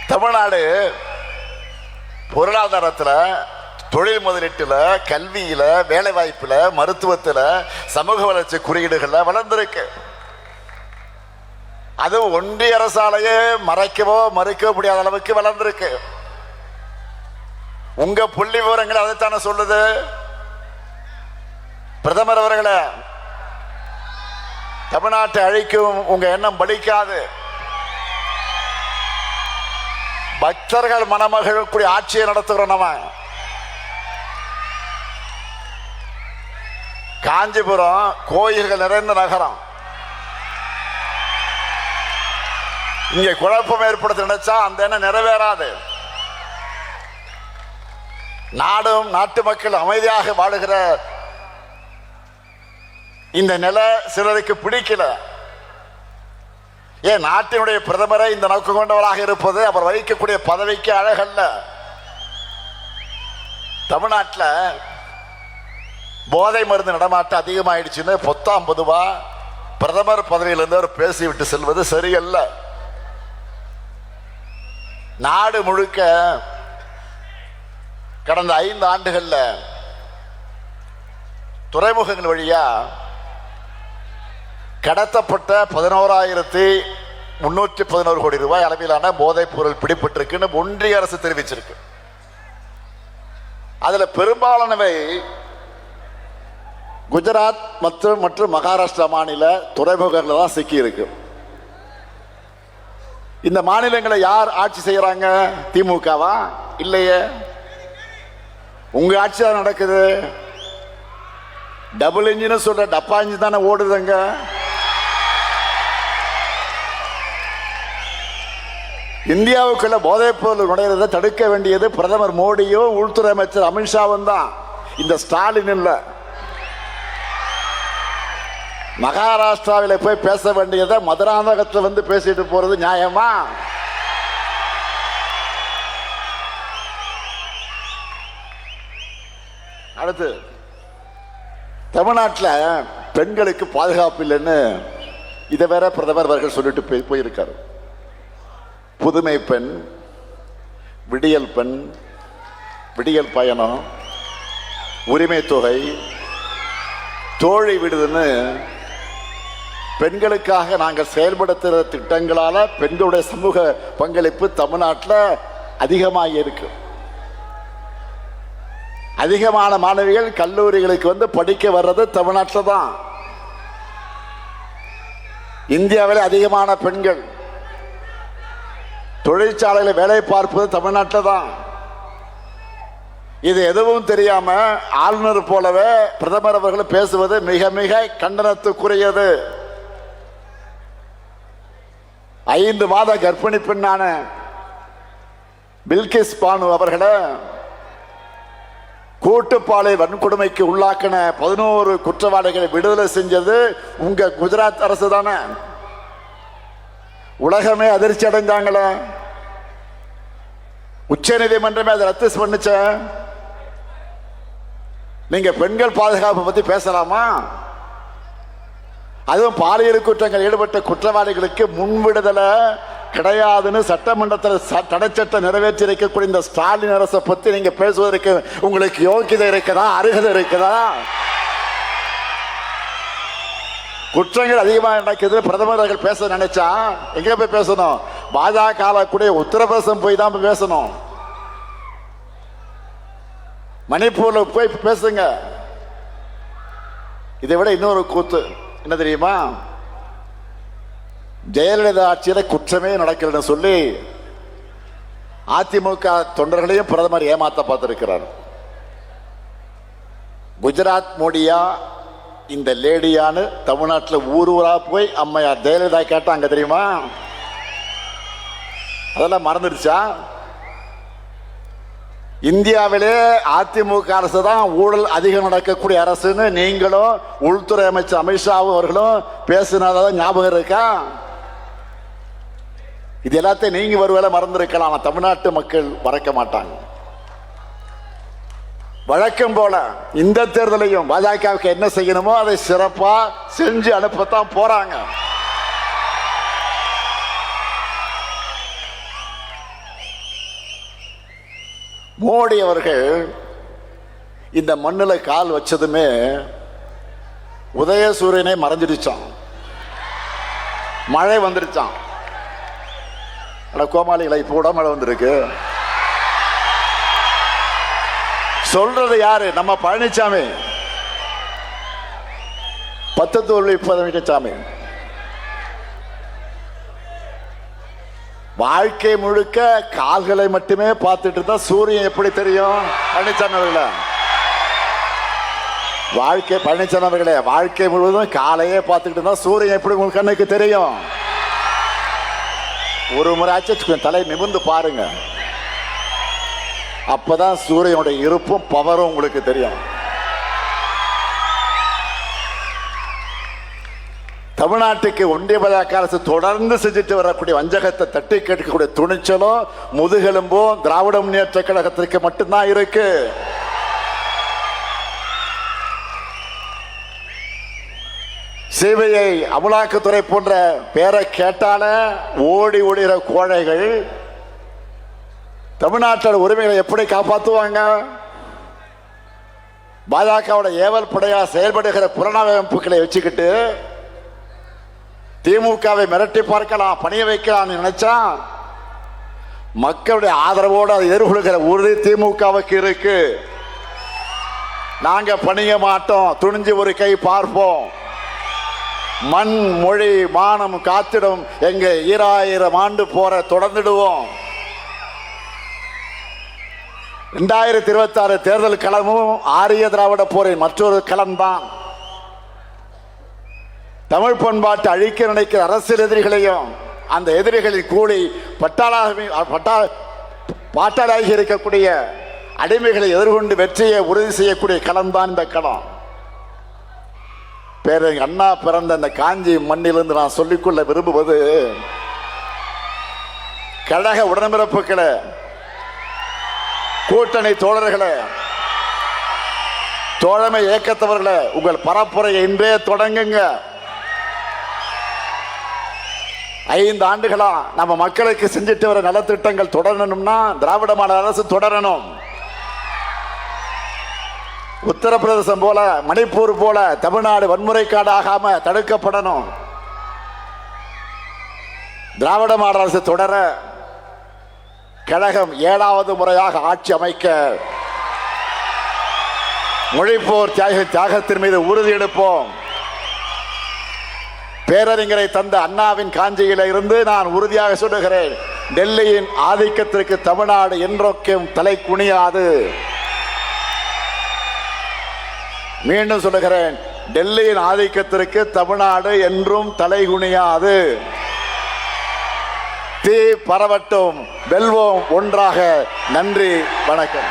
தமிழ்நாடு பொருளாதாரத்தில், தொழில் முதலீட்டில், கல்வியில், வேலை வாய்ப்பில், மருத்துவத்தில், சமூக வளர்ச்சி குறியீடுகள்ல வளர்ந்திருக்கு. அது ஒன்றிய அரசாலேயே மறைக்கவோ மறுக்கவோ முடியாத அளவுக்கு வளர்ந்திருக்கு. உங்க புள்ளி விவரங்கள் அதைத்தானே சொல்லுது. பிரதமர் அவர்களே, தமிழ்நாட்டை அழிக்கும் உங்க எண்ணம் பலிக்காது. பக்தர்கள் மணமகக்கூடிய ஆட்சியை நடத்துகிறோம். நம்ம காஞ்சிபுரம் கோயில்கள் நிறைந்த நகரம். இங்கே குழப்பம் ஏற்படுத்த நினைச்சா அந்த எண்ணம் நிறைவேறாது. நாடும் நாட்டு மக்கள் அமைதியாக வாழுகிற இந்த நிலை சிலருக்கு பிடிக்கல. ஏன் நாட்டினுடைய பிரதமரை இந்த நோக்கம் கொண்டவராக இருப்பது அவர் வகிக்கக்கூடிய பதவிக்கு அழகல்ல. தமிழ்நாட்டில் போதை மருந்து நடமாட்டம் அதிகமாயிடுச்சுன்னு பொத்தாம் பொதுவா பிரதமர் பதவியிலிருந்து அவர் பேசிவிட்டு செல்வது சரியல்ல. நாடு முழுக்க கடந்த 5 ஆண்டுகள்ல துறைமுகங்கள் வழியா கடத்தப்பட்ட 11,311 கோடி ரூபாய் அளவிலான போதைப் பொருள் பிடிபட்டிருக்குன்னு ஒன்றிய அரசு தெரிவிச்சிருக்கு. அதுல பெரும்பாலானவை குஜராத் மற்றும் மகாராஷ்டிரா மாநில துறைமுகங்கள் தான் சிக்கி இருக்கு. இந்த மாநிலங்களை யார் ஆட்சி செய்யறாங்க? திமுகவா? இல்லையே, உங்க ஆட்சி தான் நடக்குது. டபுள் இன்ஜின் சொல்ற டப்பா இன்ஜின் தானே ஓடுதுங்க. இந்தியாவுக்குள்ள போதைப் பொருள் நுழைறதை தடுக்க வேண்டியது பிரதமர் மோடியும் உள்துறை அமைச்சர் அமித்ஷாவும் தான், இந்த ஸ்டாலின் இல்ல. மகாராஷ்டிராவில் போய் பேச வேண்டியதை மதுராந்தகத்தில் வந்து பேசிட்டு போறது நியாயமா? அடுத்து, தமிழ்நாட்டில் பெண்களுக்கு பாதுகாப்பு இல்லைன்னு இதை வேற பிரதமர் அவர்கள் சொல்லிட்டு போயிருக்காரு. புதுமை பெண், விடியல் பெண், விடியல் பயணம், உரிமை தொகை, தோழி விடுதுன்னு பெண்களுக்காக நாங்கள் செயல்படுத்துகிற திட்டங்களால பெண்களுடைய சமூக பங்களிப்பு தமிழ்நாட்டில் அதிகமாக இருக்கு. அதிகமான மாணவிகள் கல்லூரிகளுக்கு வந்து படிக்க வர்றது தமிழ்நாட்டில் தான். இந்தியாவில் அதிகமான பெண்கள் தொழிற்சாலையில் வேலை பார்ப்பது தமிழ்நாட்டில் தான். இது எதுவும் தெரியாம ஆளுநர் போலவே பிரதமர் அவர்கள் பேசுவது மிக மிக கண்டனத்துக்குரியது. 5 மாத கர்ப்பிணி பெண்ணான பில்கிஸ் பானு அவர்களை கூட்டுப்பாலை வன்கொடுமைக்கு உள்ளாக்கின 11 குற்றவாளிகளை விடுதலை செஞ்சது உங்க குஜராத் அரசு தானே. உலகமே அதிர்ச்சி அடைஞ்சாங்களே. உச்ச நீதிமன்றமே அதை ரத்து பண்ணுச்ச. நீங்க பெண்கள் பாதுகாப்பு பத்தி பேசலாமா? அதுவும் பாலியல் குற்றங்கள் ஈடுபட்ட குற்றவாளிகளுக்கு முன்விடுதலை கிடையாதுன்னு சட்டமன்றத்தில் தடை சட்டம் நிறைவேற்றி இருக்கக்கூடிய இந்த ஸ்டாலின் அரசை பத்தி நீங்க பேசுவதற்கு உங்களுக்கு யோகியதை இருக்குதா? அருகதை இருக்குதா? குற்றங்கள் அதிகமாக நடக்குது. பிரதமர் அவர்கள் பேச நினைச்சா எங்க போய் பேசணும்? பாஜக கூட உத்தரப்பிரதேசம் போய் தான் பேசணும். மணிப்பூர்ல போய் பேசுங்க. இதை விட இன்னொரு கூத்து என்ன தெரியுமா? ஜெயலலிதா ஆட்சியில குற்றமே நடக்கலன்னு சொல்லி அதிமுக தொண்டர்களையும் பிரதமர் ஏமாத்த பார்த்திருக்கிறார். குஜராத் மோடியா இந்த லேடியான்னு தமிழ்நாட்டில் ஊர் ஊரா போய் அம்மையார் ஜெயலலிதா கேட்டாங்க தெரியுமா? அதெல்லாம் மறந்துடுச்சா? இந்தியாவிலே அதிமுக அரசு தான் ஊழல் அதிகம் நடக்கக்கூடிய அரசுன்னு நீங்களும் உள்துறை அமைச்சர் அமித்ஷாவும் அவர்களும் பேசினதான் ஞாபகம் இருக்கா? இது எல்லாத்தையும் நீங்க ஒருவேளை மறந்திருக்கலாம், தமிழ்நாட்டு மக்கள் மறக்க மாட்டாங்க. வழக்கம் போல இந்த தேர்தலையும் பாஜகவுக்கு என்ன செய்யணுமோ அதை சிறப்பா செஞ்சு அனுப்பத்தான் போறாங்க. மோடி அவர்கள் இந்த மண்ணில் கால் வச்சதுமே உதயசூரியனை மறைஞ்சிருச்சான், மழை வந்துருச்சான். கோமாளிகளை இப்போ கூட மழை வந்திருக்கு. சொல்றது யாரு? நம்ம பழனிசாமி, 10 தோல்வி பழனிசாமி. வாழ்க்கை முழுக்க கால்களை மட்டுமே பார்த்துட்டு தான் சூரியன் எப்படி தெரியும்? பழனிசாமி அவர்களே, பழனிசாமி அவர்களே, வாழ்க்கை முழுவதும் காலையே பார்த்துக்கிட்டு தான் சூரியன் எப்படி உங்க கண்ணுக்கு தெரியும்? ஒரு முறை ஆச்சு தலை நிமிர்ந்து பாருங்க, அப்பதான் சூரியனுடைய இருப்பும் பவரும் உங்களுக்கு தெரியும். தமிழ்நாட்டுக்கு ஒன்றிய பாஜக அரசு தொடர்ந்து செஞ்சுட்டு வரக்கூடிய வஞ்சகத்தை தட்டி கேட்கக்கூடிய துணிச்சலும் முதுகெலும்பும் திராவிட முன்னேற்ற கழகத்திற்கு மட்டும்தான் இருக்கு. சிபிஐ, அமலாக்கத்துறை போன்ற பேரை கேட்டால ஓடி ஓடுகிற கோழைகள் தமிழ்நாட்டோட உரிமைகளை எப்படி காப்பாற்றுவாங்க? பாஜகவோட ஏவல் படையா செயல்படுகிற புலனாய்வுகளை வச்சுக்கிட்டு திமுகவை மிரட்டி பார்க்கலாம், பணிய வைக்கலாம் நினைச்சா மக்களுடைய ஆதரவோடு அதை எதிர்கொள்கிற உறுதி திமுகவுக்கு இருக்கு. நாங்க பணிய மாட்டோம், துணிஞ்சு ஒரு கை பார்ப்போம். மண் மொழி மானம் காத்திடும் எங்க 2000 ஆண்டு போற தொடர்ந்துடுவோம். 2026 தேர்தல் களமும் ஆரிய திராவிட போரின் மற்றொரு களம்தான். தமிழ் பண்பாட்டை அழிக்க நினைக்கிற அரசியல் எதிரிகளையும் அந்த எதிரிகளின் கூலி பாட்டாளாகி இருக்கக்கூடிய அடிமைகளை எதிர்கொண்டு வெற்றியை உறுதி செய்யக்கூடிய களம்தான் இந்த களம். பேரறிஞர் அண்ணா பிறந்த அந்த காஞ்சி மண்ணிலிருந்து நான் சொல்லிக்கொள்ள விரும்புவது, கழக உடன்பிறப்புகளே, கூட்டணி தோழர்களே, தோழமை இயக்கத்தவர்களே, உங்கள் பரப்புரையை இன்றே தொடங்குங்க. 5 ஆண்டுகளா நம்ம மக்களுக்கு செஞ்சுட்டு வர நலத்திட்டங்கள் தொடரணும்னா திராவிட மாடல் அரசு தொடரணும். உத்தரப்பிரதேசம் போல, மணிப்பூர் போல தமிழ்நாடு வன்முறை காடாகாம தடுக்கப்படணும். திராவிட மாடல் அரசு தொடர கழகம் 7வது முறையாக ஆட்சி அமைக்க மொழிப்போர் தியாகத்தின் மீது உறுதி எடுப்போம். பேரறிஞரை தந்த அண்ணாவின் காஞ்சியில இருந்து நான் உறுதியாக சொல்லுகிறேன், டெல்லியின் ஆதிக்கத்திற்கு தமிழ்நாடு என்றொக்கும் தலை குனியாது. மீண்டும் சொல்லுகிறேன், டெல்லியின் ஆதிக்கத்திற்கு தமிழ்நாடு என்றும் தலை குனியாது. தீ பரவட்டும், வெல்வோம் ஒன்றாக. நன்றி, வணக்கம்.